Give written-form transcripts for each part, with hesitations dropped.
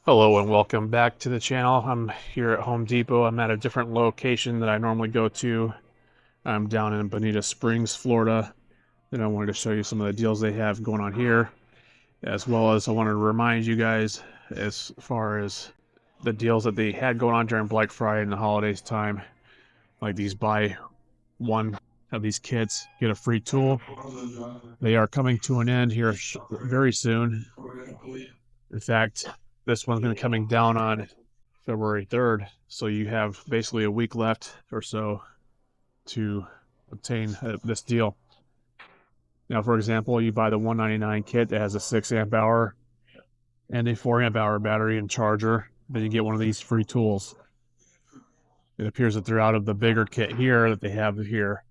Hello and welcome back to the channel. I'm here at Home Depot. I'm at a different location that I normally go to. I'm down in Bonita Springs, Florida. And I wanted to show you some of the deals they have going on here, as well as I wanted to remind you guys as far as the deals that they had going on during Black Friday and the holidays time, like these buy one of these kits, get a free tool. They are coming to an end here very soon. In fact, this one's going to be coming down on February 3rd. So you have basically a week left or so to obtain this deal. Now, for example, you buy the $199 kit that has a 6 amp hour and a 4 amp hour battery and charger. Then you get one of these free tools. It appears that they're out of the bigger kit here that they have here.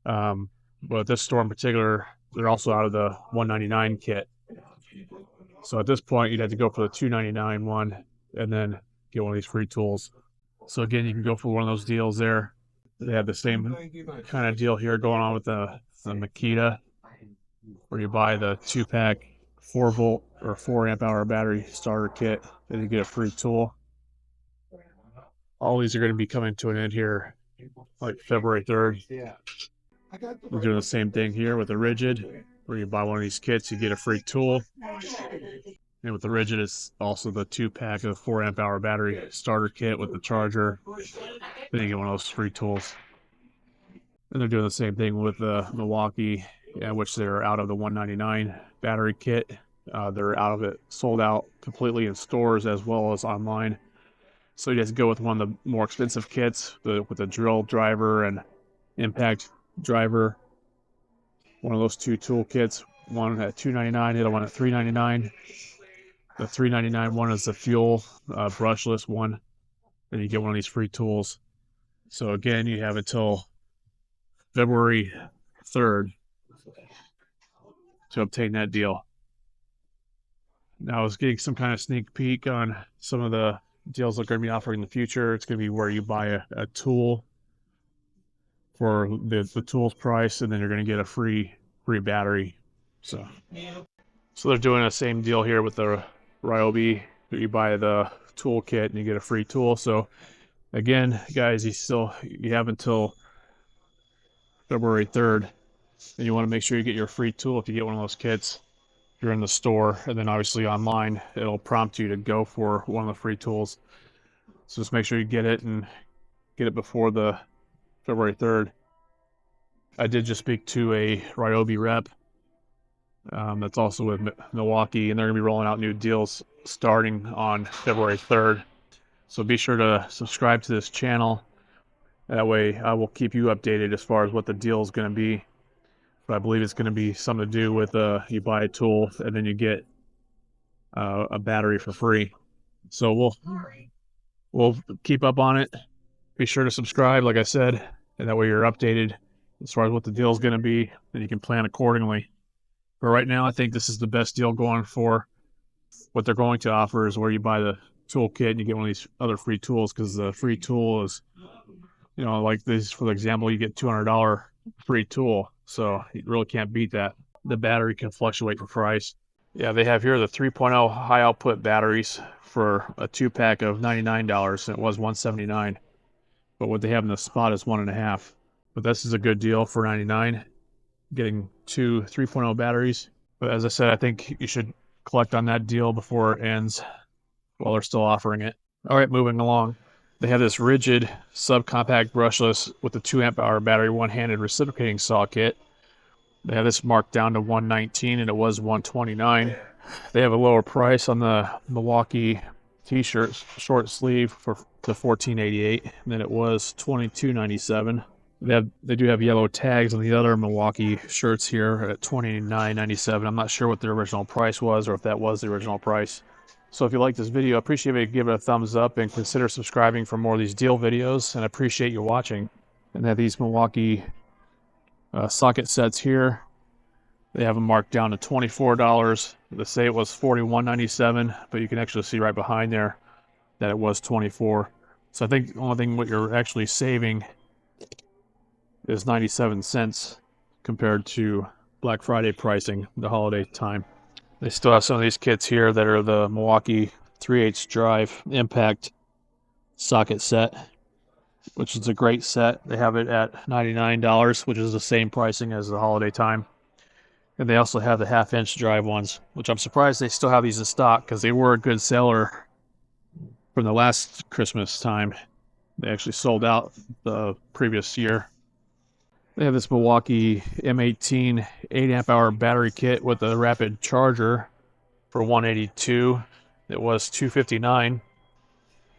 But at this store in particular, they're also out of the $199 kit. So at this point, you'd have to go for the $299 one and then get one of these free tools. So again, you can go for one of those deals there. They have the same kind of deal here going on with the Makita, where you buy the 2-pack 4-volt or 4 amp hour battery starter kit, then you get a free tool. All these are going to be coming to an end here like February 3rd. We're doing the same thing here with the Ridgid, where you buy one of these kits, you get a free tool. And with the Ridgid, it's also the 2-pack of 4 amp hour battery starter kit with the charger. Then you get one of those free tools. And they're doing the same thing with the Milwaukee, which they're out of the $199 battery kit. They're out of it, sold out completely in stores as well as online. So you just go with one of the more expensive kits with the drill driver and impact driver. One of those two tool kits, one at $299, the other one at $399. The $399 one is the fuel brushless one. Then you get one of these free tools. So again, you have until February 3rd to obtain that deal. Now I was getting some kind of sneak peek on some of the deals they're going to be offering in the future. It's going to be where you buy a tool for the tool's price, and then you're going to get a free battery. So they're doing the same deal here with the Ryobi. You buy the tool kit and you get a free tool. So again, guys, you have until February 3rd, and you want to make sure you get your free tool if you get one of those kits. You're in the store, and then obviously online it'll prompt you to go for one of the free tools. So just make sure you get it and get it before the February 3rd. I did just speak to a Ryobi rep that's also with Milwaukee, and they're going to be rolling out new deals starting on February 3rd. So be sure to subscribe to this channel. That way I will keep you updated as far as what the deal is going to be. But I believe it's going to be something to do with you buy a tool and then you get a battery for free. So we'll keep up on it. Be sure to subscribe, like I said, and that way you're updated as far as what the deal is going to be, and you can plan accordingly. But right now, I think this is the best deal going for what they're going to offer is where you buy the tool kit and you get one of these other free tools, because the free tool is, like this, for example, you get $200 free tool. So you really can't beat that. The battery can fluctuate in price. Yeah, they have here the 3.0 high output batteries for a 2-pack of $99, and it was $179. But what they have in the spot is 1.5. But this is a good deal for $99, getting two 3.0 batteries. But as I said, I think you should collect on that deal before it ends while they're still offering it. All right, moving along. They have this Ridgid subcompact brushless with the 2 amp hour battery one-handed reciprocating saw kit. They have this marked down to $119, and it was $129. They have a lower price on the Milwaukee t-shirt short sleeve for $14.88, and then it was $22.97. They do have yellow tags on the other Milwaukee shirts here at $29.97. I'm not sure what the original price was, or if that was the original price. So if you like this video, I appreciate it. Give it a thumbs up and consider subscribing for more of these deal videos, and I appreciate you watching. And they have these Milwaukee socket sets here. They have them marked down to $24. They say it was $41.97, but you can actually see right behind there that it was $24. So I think the only thing what you're actually saving is 97 cents compared to Black Friday pricing, the holiday time. They still have some of these kits here that are the Milwaukee 3/8 drive impact socket set, which is a great set. They have it at $99, which is the same pricing as the holiday time. And they also have the 1/2-inch drive ones, which I'm surprised they still have these in stock because they were a good seller from the last Christmas time. They actually sold out the previous year. They have this Milwaukee M18 8-amp-hour battery kit with a rapid charger for $182. It was $259.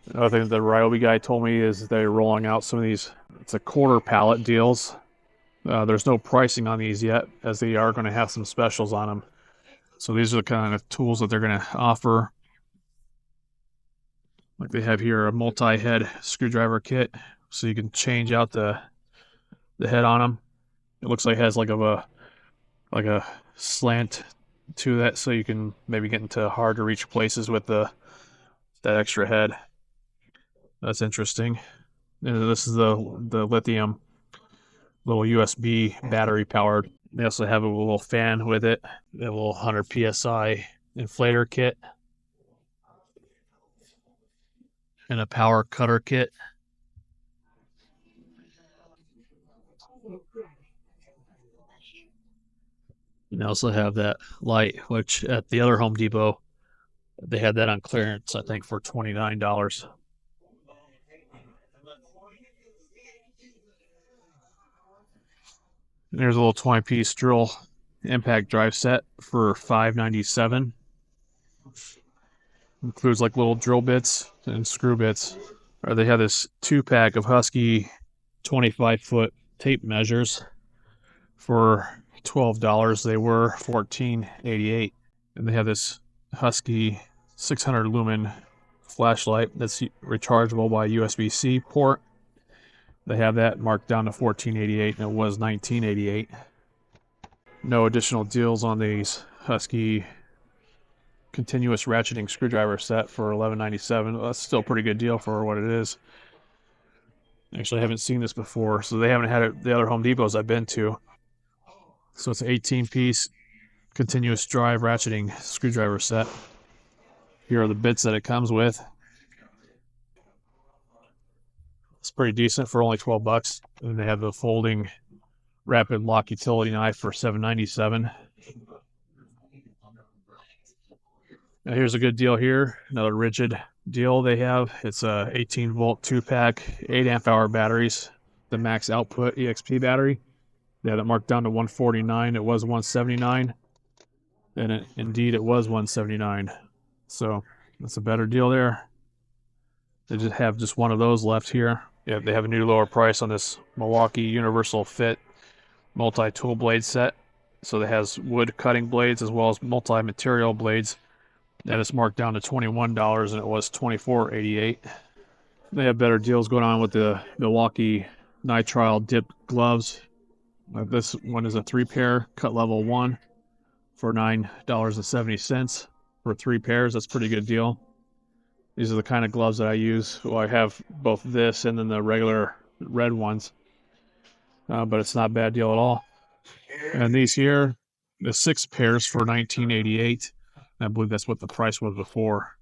Another thing that the Ryobi guy told me is they're rolling out some of these, it's a quarter pallet deals. There's no pricing on these yet, as they are going to have some specials on them. So these are the kind of tools that they're going to offer. Like they have here a multi-head screwdriver kit, so you can change out the head on them. It looks like it has like a slant to that, so you can maybe get into hard to reach places with that extra head. That's interesting. And this is the lithium little USB battery powered. They also have a little fan with it, a little 100 psi inflator kit, and a power cutter kit. And they also have that light, which at the other Home Depot, they had that on clearance, I think, for $29. And there's a little 20-piece drill impact drive set for $597. Includes like little drill bits and screw bits. Or they have this 2-pack of Husky 25-foot tape measures for $12. They were $14.88. And they have this Husky 600 lumen flashlight that's rechargeable by USB-C port. They have that marked down to $14.88, and it was $19.88. No additional deals on these Husky continuous ratcheting screwdriver set for $11.97. Well, that's still a pretty good deal for what it is. Actually, I haven't seen this before, so they haven't had it at the other Home Depots I've been to. So it's an 18-piece continuous drive ratcheting screwdriver set. Here are the bits that it comes with. It's pretty decent for only $12. And they have the folding rapid lock utility knife for $7.97. Now here's a good deal here. Another Ridgid deal they have. It's a 18-volt 2-pack 8-amp-hour batteries. The max output EXP battery. They had it marked down to $149. It was $179. And indeed it was $179. So that's a better deal there. They just have one of those left here. Yeah, they have a new lower price on this Milwaukee Universal Fit multi-tool blade set. So it has wood cutting blades as well as multi-material blades. That is marked down to $21, and it was $24.88. They have better deals going on with the Milwaukee nitrile dipped gloves. This one is a 3-pair, cut level 1 for $9.70 for 3 pairs. That's a pretty good deal. These are the kind of gloves that I use. Well, I have both this and then the regular red ones, but it's not a bad deal at all. And these here, the 6 pairs for $19.88. I believe that's what the price was before.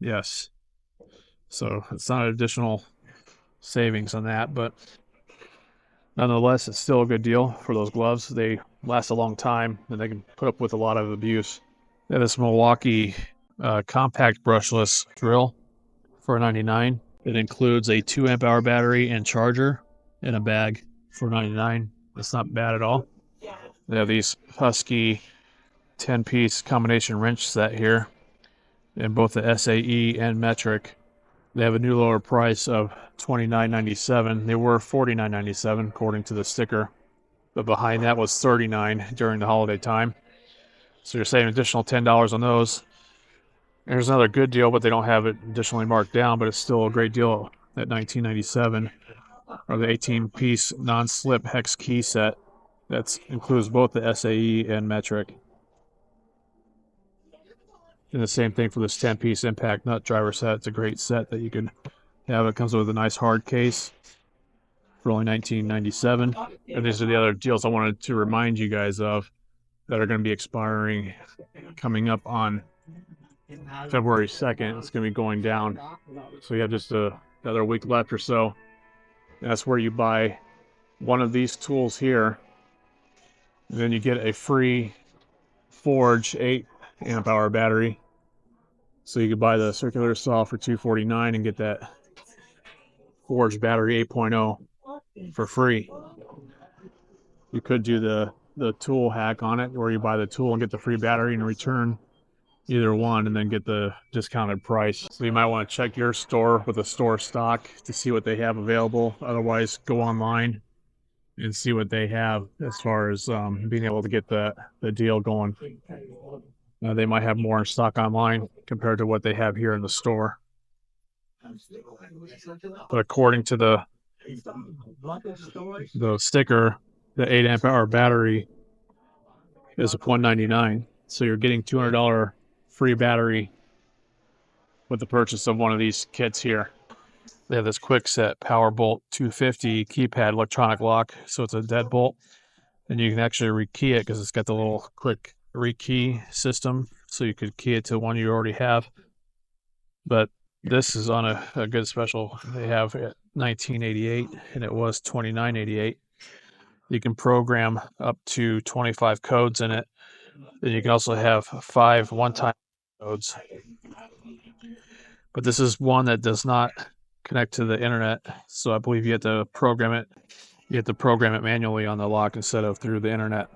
Yes. So it's not additional savings on that, but nonetheless, it's still a good deal for those gloves. They last a long time, and they can put up with a lot of abuse. They have this Milwaukee compact brushless drill for $99. It includes a 2-amp-hour battery and charger in a bag for $99. That's not bad at all. They have these Husky 10-piece combination wrench set here in both the SAE and metric. They have a new lower price of $29.97. They were $49.97 according to the sticker, but behind that was $39 during the holiday time. So you're saving an additional $10 on those. There's another good deal, but they don't have it additionally marked down, but it's still a great deal at $19.97. Or the 18-piece non-slip hex key set. That includes both the SAE and metric. And the same thing for this 10-piece impact nut driver set. It's a great set that you can have. It comes with a nice hard case for only $19.97. And these are the other deals I wanted to remind you guys of that are going to be expiring coming up on February 2nd, it's going to be going down. So you have just another week left or so. That's where you buy one of these tools here. And then you get a free Forge 8 amp hour battery. So you could buy the circular saw for $249 and get that Forge battery 8.0 for free. You could do the tool hack on it, where you buy the tool and get the free battery in return, either one, and then get the discounted price. So you might want to check your store with the store stock to see what they have available. Otherwise, go online and see what they have as far as being able to get the deal going. They might have more in stock online compared to what they have here in the store. But according to the sticker, the 8 amp hour battery is $199. So you're getting $200 free battery with the purchase of one of these kits here. They have this quick set PowerBolt 250 keypad electronic lock. So it's a deadbolt, and you can actually rekey it because it's got the little quick rekey system. So you could key it to one you already have. But this is on a good special. They have at $19.88, and it was $29.88. You can program up to 25 codes in it. Then you can also have 5 one-time codes. But this is one that does not connect to the internet, so I believe you have to program it. You have to program it manually on the lock instead of through the internet.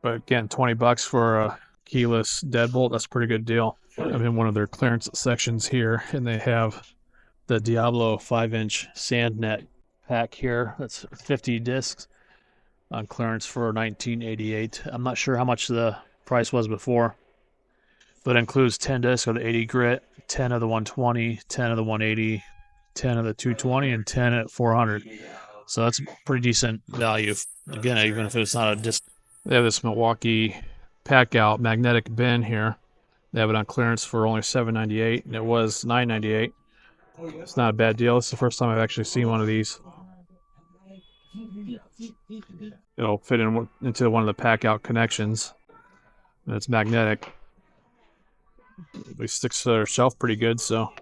But again, $20 for a keyless deadbolt, that's a pretty good deal. I'm in one of their clearance sections here, and they have the Diablo 5-inch sand net pack here. That's 50 discs on clearance for $19.88. I'm not sure how much the price was before, but it includes 10 discs of the 80 grit, 10 of the 120, 10 of the 180, 10 of the 220, and 10 at 400. So that's pretty decent value. Again, even if it's not a disc. They have this Milwaukee pack out magnetic bin here. They have it on clearance for only $7.98, and it was $9.98. It's not a bad deal. It's the first time I've actually seen one of these. It'll fit into one of the pack out connections, and it's magnetic. It sticks to their shelf pretty good, so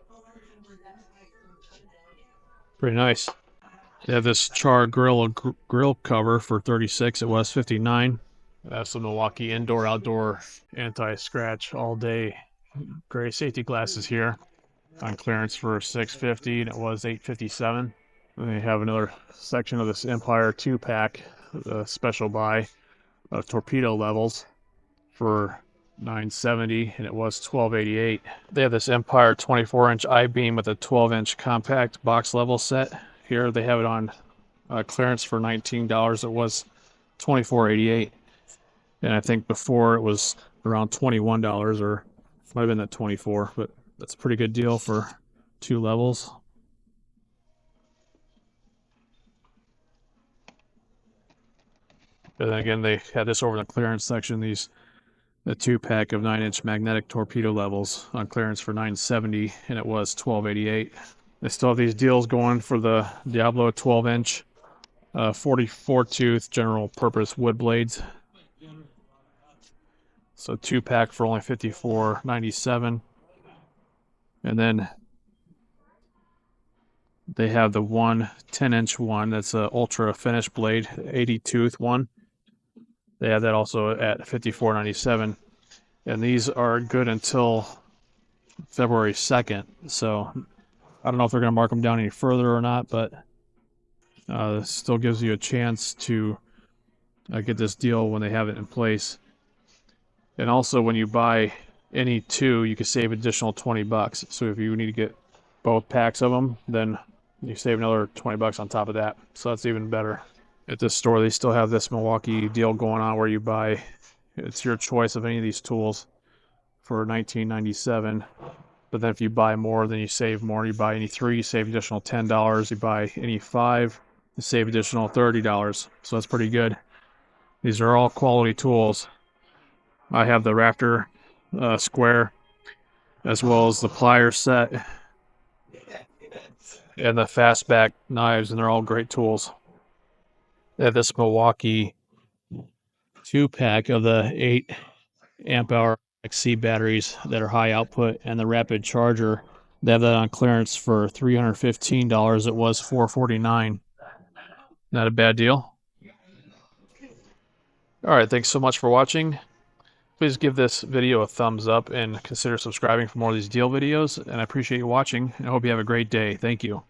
pretty nice. They have this Char grill cover for $36. It was $59. That's the Milwaukee indoor outdoor anti-scratch all day gray safety glasses here on clearance for $6.50, and it was $8.57. And they have another section of this Empire 2-pack, the special buy of torpedo levels for $9.70, and it was $12.88. They have this Empire 24-inch I-beam with a 12-inch compact box level set. Here they have it on clearance for $19. It was $24.88. And I think before it was around $21, or it might have been at $24, but that's a pretty good deal for 2 levels. And then again, they had this over in the clearance section, the 2-pack of 9-inch magnetic torpedo levels on clearance for $9.70, and it was $12.88. They still have these deals going for the Diablo 12-inch 44-tooth general purpose wood blades. So 2-pack for only $54.97. And then they have the 10-inch one that's an ultra finish blade, 80-tooth one. They have that also at $54.97. And these are good until February 2nd. So I don't know if they're going to mark them down any further or not, but this still gives you a chance to get this deal when they have it in place. And also, when you buy any 2, you can save additional $20. So if you need to get both packs of them, then you save another $20 on top of that. So that's even better. At this store, they still have this Milwaukee deal going on where you buy, it's your choice of any of these tools for $19.97. But then if you buy more, then you save more. You buy any 3, you save additional $10. You buy any 5, you save additional $30. So that's pretty good. These are all quality tools. I have the Raptor square, as well as the pliers set and the fastback knives, and they're all great tools. They have this Milwaukee 2-pack of the 8 amp hour C batteries that are high output, and the rapid charger. They have that on clearance for $315. It was $449. Not a bad deal. All right, thanks so much for watching. Please give this video a thumbs up and consider subscribing for more of these deal videos. And I appreciate you watching, and I hope you have a great day. Thank you.